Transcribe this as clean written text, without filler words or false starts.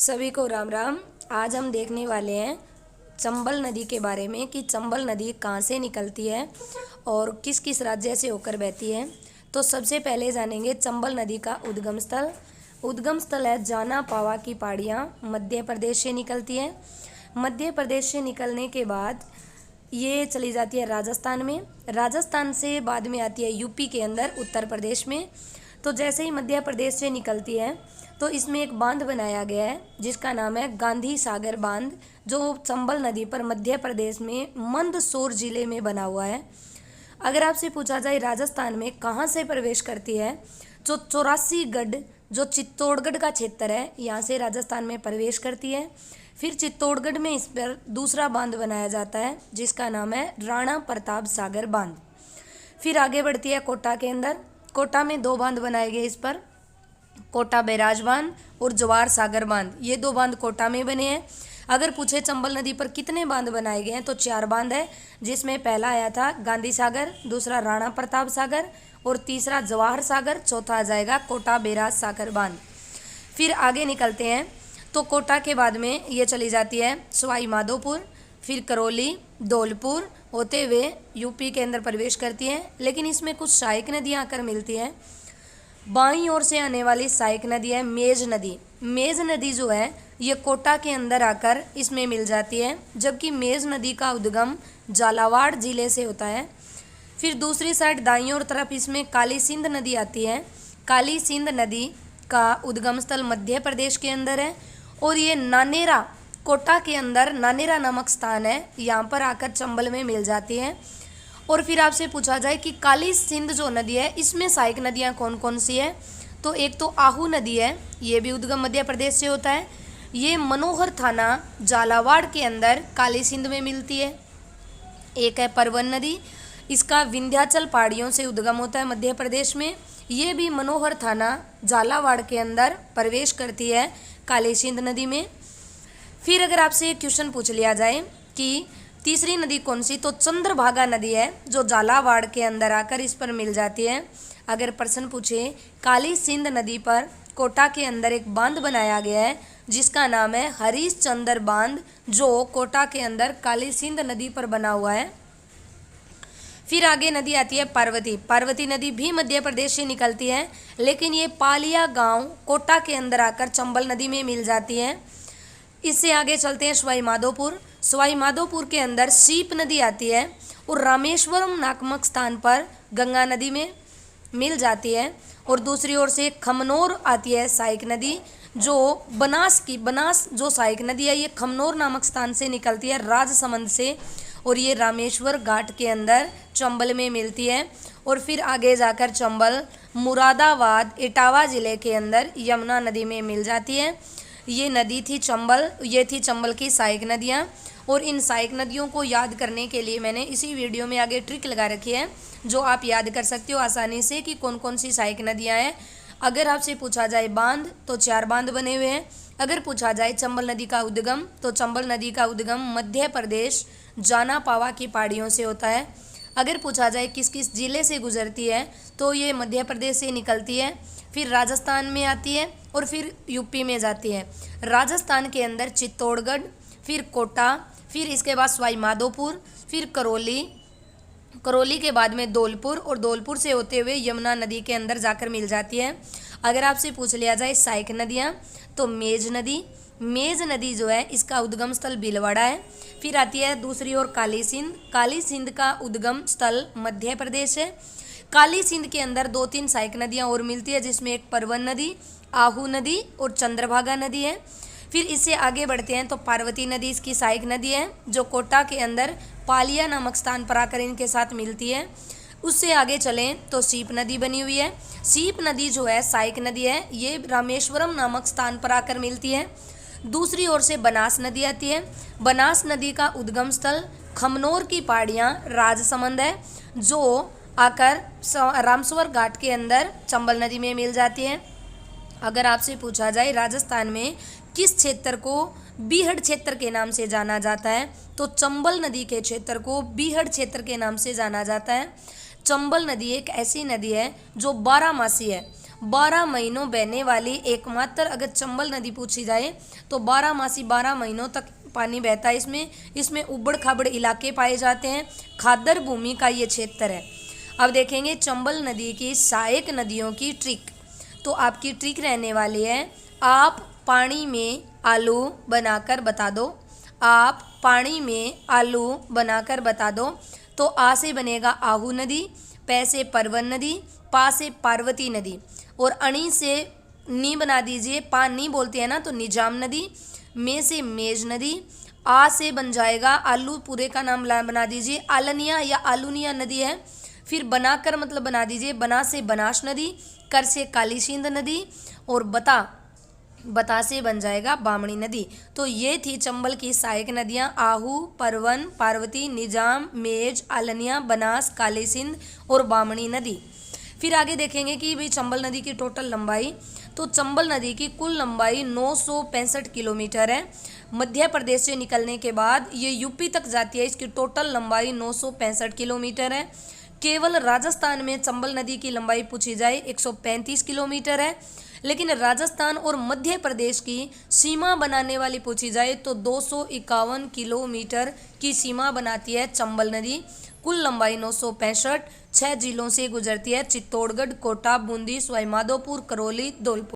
सभी को राम राम। आज हम देखने वाले हैं चंबल नदी के बारे में कि चंबल नदी कहाँ से निकलती है और किस किस राज्य से होकर बहती है। तो सबसे पहले जानेंगे चंबल नदी का उद्गम स्थल। उद्गम स्थल है जाना पावा की पहाड़ियाँ, मध्य प्रदेश से निकलती है। मध्य प्रदेश से निकलने के बाद ये चली जाती है राजस्थान में। राजस्थान से बाद में आती है यूपी के अंदर उत्तर प्रदेश में। तो जैसे ही मध्य प्रदेश से निकलती है तो इसमें एक बांध बनाया गया है जिसका नाम है गांधी सागर बांध, जो चंबल नदी पर मध्य प्रदेश में मंदसौर जिले में बना हुआ है। अगर आपसे पूछा जाए राजस्थान में कहाँ से प्रवेश करती है, जो 84 गढ़ जो चित्तौड़गढ़ का क्षेत्र है यहाँ से राजस्थान में प्रवेश करती है। फिर चित्तौड़गढ़ में इस पर दूसरा बांध बनाया जाता है जिसका नाम है राणा प्रताप सागर बांध। फिर आगे बढ़ती है कोटा के अंदर। कोटा में दो बांध बनाए गए इस पर, कोटा बैराज बांध और जवाहर सागर बांध। ये दो बांध कोटा में बने हैं। अगर पूछे चंबल नदी पर कितने बांध बनाए गए हैं तो 4 बांध है, जिसमें पहला आया था गांधी सागर, दूसरा राणा प्रताप सागर और तीसरा जवाहर सागर, चौथा आ जाएगा कोटा बैराज सागर बांध। फिर आगे निकलते हैं तो कोटा के बाद में ये चली जाती है सवाई माधोपुर, फिर करौली, धौलपुर होते हुए यूपी के अंदर प्रवेश करती है। लेकिन इसमें कुछ सहायक नदियाँ आकर मिलती हैं। बाईं ओर से आने वाली सहायक नदी है मेज नदी। मेज नदी जो है ये कोटा के अंदर आकर इसमें मिल जाती है, जबकि मेज नदी का उद्गम झालावाड़ जिले से होता है। फिर दूसरी साइड दाईं ओर तरफ इसमें काली सिंध नदी आती है। काली सिंध नदी का उद्गम स्थल मध्य प्रदेश के अंदर है और ये नानेरा, कोटा के अंदर नानेरा नामक स्थान है, यहाँ पर आकर चंबल में मिल जाती है। और फिर आपसे पूछा जाए कि काली सिंध जो नदी है इसमें सहायक नदियाँ कौन कौन सी है, तो एक तो आहू नदी है, ये भी उद्गम मध्य प्रदेश से होता है। ये मनोहर थाना झालावाड़ के अंदर काली सिंध में मिलती है। एक है परवन नदी, इसका विंध्याचल पहाड़ियों से उद्गम होता है मध्य प्रदेश में। ये भी मनोहर थाना झालावाड़ के अंदर प्रवेश करती है काली सिंध नदी में। फिर अगर आपसे एक क्वेश्चन पूछ लिया जाए कि तीसरी नदी कौन सी, तो चंद्रभागा नदी है जो झालावाड़ के अंदर आकर इस पर मिल जाती है। अगर प्रश्न पूछे काली सिंध नदी पर कोटा के अंदर एक बांध बनाया गया है जिसका नाम है हरिश्चंद्र बांध, जो कोटा के अंदर काली सिंध नदी पर बना हुआ है। फिर आगे नदी आती है पार्वती। पार्वती नदी भी मध्य प्रदेश से निकलती है, लेकिन ये पालिया गांव कोटा के अंदर आकर चंबल नदी में मिल जाती है। इससे आगे चलते हैं सवाई माधोपुर। सवाई माधोपुर के अंदर सीप नदी आती है और रामेश्वरम नामक स्थान पर गंगा नदी में मिल जाती है। और दूसरी ओर से खमनोर आती है सहायक नदी, जो बनास जो सहायक नदी है ये खमनोर नामक स्थान से निकलती है राजसमंद से, और ये रामेश्वर घाट के अंदर चंबल में मिलती है। और फिर आगे जाकर चंबल मुरादाबाद इटावा जिले के अंदर यमुना नदी में मिल जाती है। ये नदी थी चंबल, ये थी चंबल की सहायक नदियाँ। और इन सहायक नदियों को याद करने के लिए मैंने इसी वीडियो में आगे ट्रिक लगा रखी है जो आप याद कर सकते हो आसानी से कि कौन कौन सी सहायक नदियाँ हैं। अगर आपसे पूछा जाए बांध तो 4 बांध बने हुए हैं। अगर पूछा जाए चंबल नदी का उद्गम तो चंबल नदी का उद्गम मध्य प्रदेश जाना पावा की पहाड़ियों से होता है। अगर पूछा जाए किस किस जिले से गुजरती है तो ये मध्य प्रदेश से निकलती है, फिर राजस्थान में आती है और फिर यूपी में जाती है। राजस्थान के अंदर चित्तौड़गढ़, फिर कोटा, फिर इसके बाद सवाई माधोपुर, फिर करौली के बाद में धौलपुर और धौलपुर से होते हुए यमुना नदी के अंदर जाकर मिल जाती है। अगर आपसे पूछ लिया जाए सहायक नदियाँ तो मेज नदी जो है इसका उद्गम स्थल भीलवाड़ा है। फिर आती है दूसरी ओर काली सिंध का उद्गम स्थल मध्य प्रदेश है। काली सिंध के अंदर 2-3 सहायक नदियाँ और मिलती है जिसमें एक परवन नदी, आहू नदी और चंद्रभागा नदी है। फिर इससे आगे बढ़ते हैं तो पार्वती नदी इसकी सहायक नदी है जो कोटा के अंदर पालिया नामक स्थान पर आकर इनके साथ मिलती है। उससे आगे चलें तो सीप नदी बनी हुई है। सीप नदी जो है सहायक नदी है, ये रामेश्वरम नामक स्थान पर आकर मिलती है। दूसरी ओर से बनास नदी आती है। बनास नदी का उद्गम स्थल खमनोर की पहाड़ियाँ राजसमंद है, जो आकर रामसवर घाट के अंदर चंबल नदी में मिल जाती है। अगर आपसे पूछा जाए राजस्थान में किस क्षेत्र को बीहड़ क्षेत्र के नाम से जाना जाता है तो चंबल नदी के क्षेत्र को बीहड़ क्षेत्र के नाम से जाना जाता है। चंबल नदी एक ऐसी नदी है जो 12 मासी है 12 महीनों बहने वाली एकमात्र अगर चंबल नदी पूछी जाए तो 12 मासी 12 महीनों तक पानी बहता है इसमें उबड़ खाबड़ इलाके पाए जाते हैं। खादर भूमि का ये क्षेत्र है। अब देखेंगे चंबल नदी की सहायक नदियों की ट्रिक। तो आपकी ट्रिक रहने वाली है, आप पानी में आलू बनाकर बता दो। आप पानी में आलू बनाकर बता दो। तो आ से बनेगा आहू नदी, पै से परवन नदी, पा से पार्वती नदी और अणी से नी बना दीजिए। पा नी बोलते हैं ना तो निजाम नदी, में से मेज नदी, आ से बन जाएगा आलू पूरे का नाम बना दीजिए आलनिया या आलूनिया नदी है। फिर बनाकर मतलब बना दीजिए, बना से बनास नदी, कर से काली सिंध नदी और बता से बन जाएगा बामणी नदी। तो ये थी चंबल की सहायक नदियाँ, आहू, परवन, पार्वती, निजाम, मेज, आलनिया, बनास, काली सिंध और बामणी नदी। फिर आगे देखेंगे कि भाई चंबल नदी की टोटल लंबाई। तो चंबल नदी की कुल लंबाई 965 किलोमीटर है। मध्य प्रदेश से निकलने के बाद ये यूपी तक जाती है। इसकी टोटल लंबाई 965 किलोमीटर है। केवल राजस्थान में चंबल नदी की लंबाई पूछी जाए 135 किलोमीटर है। लेकिन राजस्थान और मध्य प्रदेश की सीमा बनाने वाली पूछी जाए तो 251 किलोमीटर की सीमा बनाती है चंबल नदी। कुल लंबाई 965, 6 जिलों से गुजरती है, चित्तौड़गढ़, कोटा, बूंदी, सवाई माधोपुर, करौली, धौलपुर।